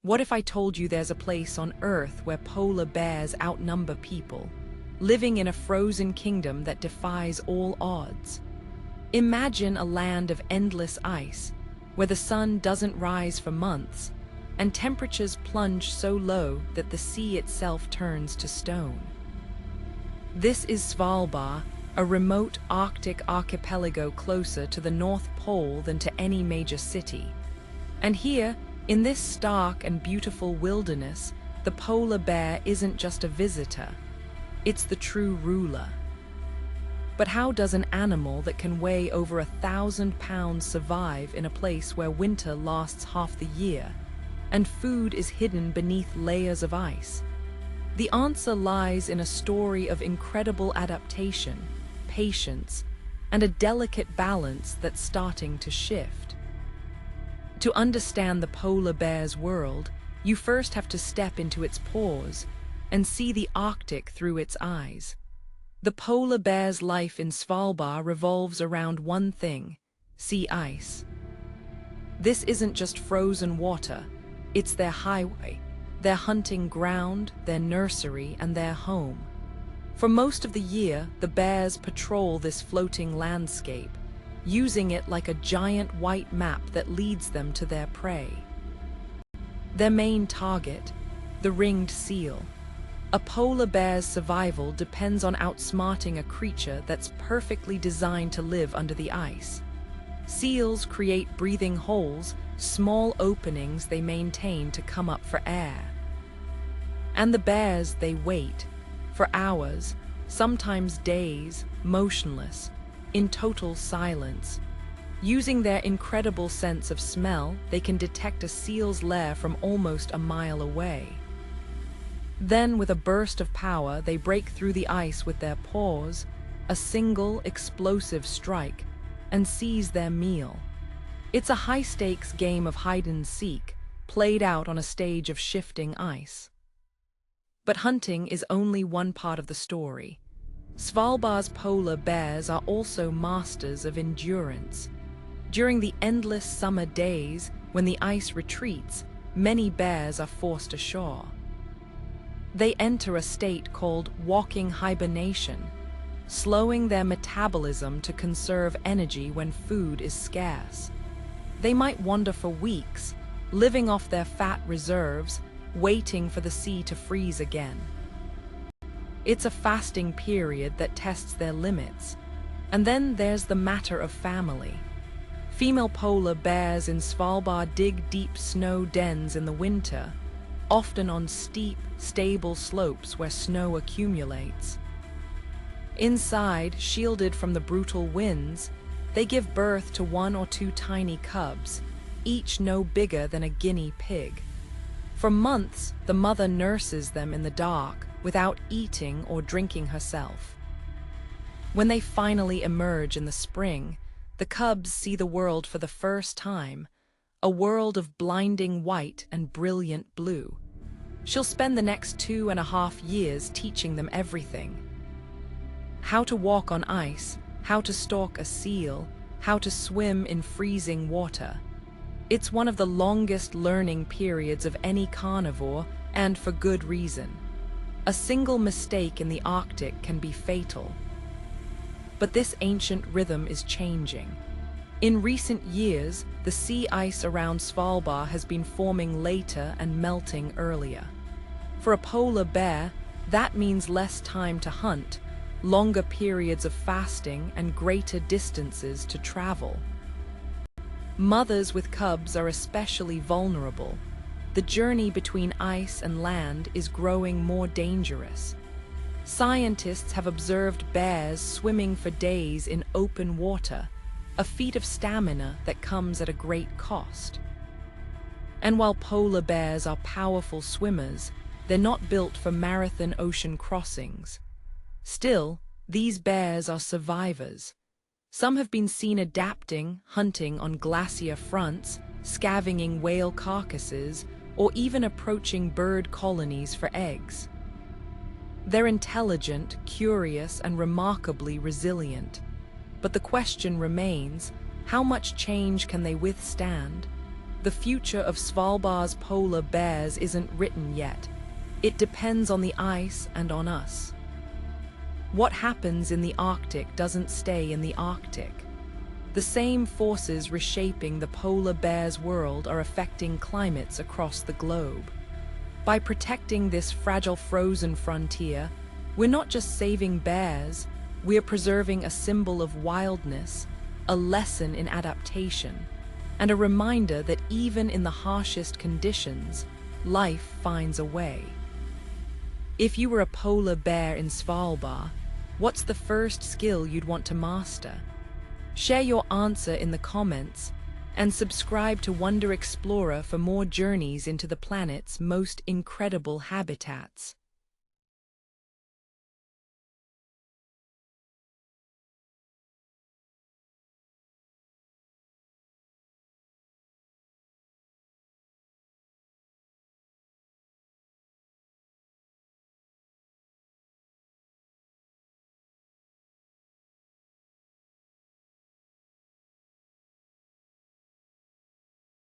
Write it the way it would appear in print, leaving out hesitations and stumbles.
What if I told you there's a place on Earth where polar bears outnumber people, living in a frozen kingdom that defies all odds? Imagine a land of endless ice, where the sun doesn't rise for months, and temperatures plunge so low that the sea itself turns to stone. This is Svalbard, a remote Arctic archipelago closer to the North Pole than to any major city. And here, in this stark and beautiful wilderness, the polar bear isn't just a visitor, it's the true ruler. But how does an animal that can weigh over 1,000 pounds survive in a place where winter lasts half the year, and food is hidden beneath layers of ice? The answer lies in a story of incredible adaptation, patience, and a delicate balance that's starting to shift. To understand the polar bear's world, you first have to step into its pores and see the Arctic through its eyes. The polar bear's life in Svalbard revolves around one thing: sea ice. This isn't just frozen water, it's their highway, their hunting ground, their nursery, and their home. For most of the year, the bears patrol this floating landscape, using it like a giant white map that leads them to their prey. Their main target, the ringed seal. A polar bear's survival depends on outsmarting a creature that's perfectly designed to live under the ice. Seals create breathing holes, small openings they maintain to come up for air. And the bears, they wait, for hours, sometimes days, motionless, in total silence. Using their incredible sense of smell, they can detect a seal's lair from almost a mile away. Then, with a burst of power, they break through the ice with their paws, a single explosive strike, and seize their meal. It's a high-stakes game of hide-and-seek, played out on a stage of shifting ice. But hunting is only one part of the story. Svalbard's polar bears are also masters of endurance. During the endless summer days, when the ice retreats, many bears are forced ashore. They enter a state called walking hibernation, slowing their metabolism to conserve energy when food is scarce. They might wander for weeks, living off their fat reserves, waiting for the sea to freeze again. It's a fasting period that tests their limits. And then there's the matter of family. Female polar bears in Svalbard dig deep snow dens in the winter, often on steep, stable slopes where snow accumulates. Inside, shielded from the brutal winds, they give birth to 1 or 2 tiny cubs, each no bigger than a guinea pig. For months, the mother nurses them in the dark, without eating or drinking herself. When they finally emerge in the spring, the cubs see the world for the first time, a world of blinding white and brilliant blue. She'll spend the next 2.5 years teaching them everything. How to walk on ice, how to stalk a seal, how to swim in freezing water. It's one of the longest learning periods of any carnivore, and for good reason. A single mistake in the Arctic can be fatal. But this ancient rhythm is changing. In recent years, the sea ice around Svalbard has been forming later and melting earlier. For a polar bear, that means less time to hunt, longer periods of fasting, and greater distances to travel. Mothers with cubs are especially vulnerable. The journey between ice and land is growing more dangerous. Scientists have observed bears swimming for days in open water, a feat of stamina that comes at a great cost. And while polar bears are powerful swimmers, they're not built for marathon ocean crossings. Still, these bears are survivors. Some have been seen adapting, hunting on glacier fronts, scavenging whale carcasses, or even approaching bird colonies for eggs. They're intelligent, curious, and remarkably resilient. But the question remains, how much change can they withstand? The future of Svalbard's polar bears isn't written yet. It depends on the ice and on us. What happens in the Arctic doesn't stay in the Arctic. The same forces reshaping the polar bear's world are affecting climates across the globe. By protecting this fragile frozen frontier, we're not just saving bears, we're preserving a symbol of wildness, a lesson in adaptation, and a reminder that even in the harshest conditions, life finds a way. If you were a polar bear in Svalbard, what's the first skill you'd want to master? Share your answer in the comments and subscribe to Wonder Explorer for more journeys into the planet's most incredible habitats.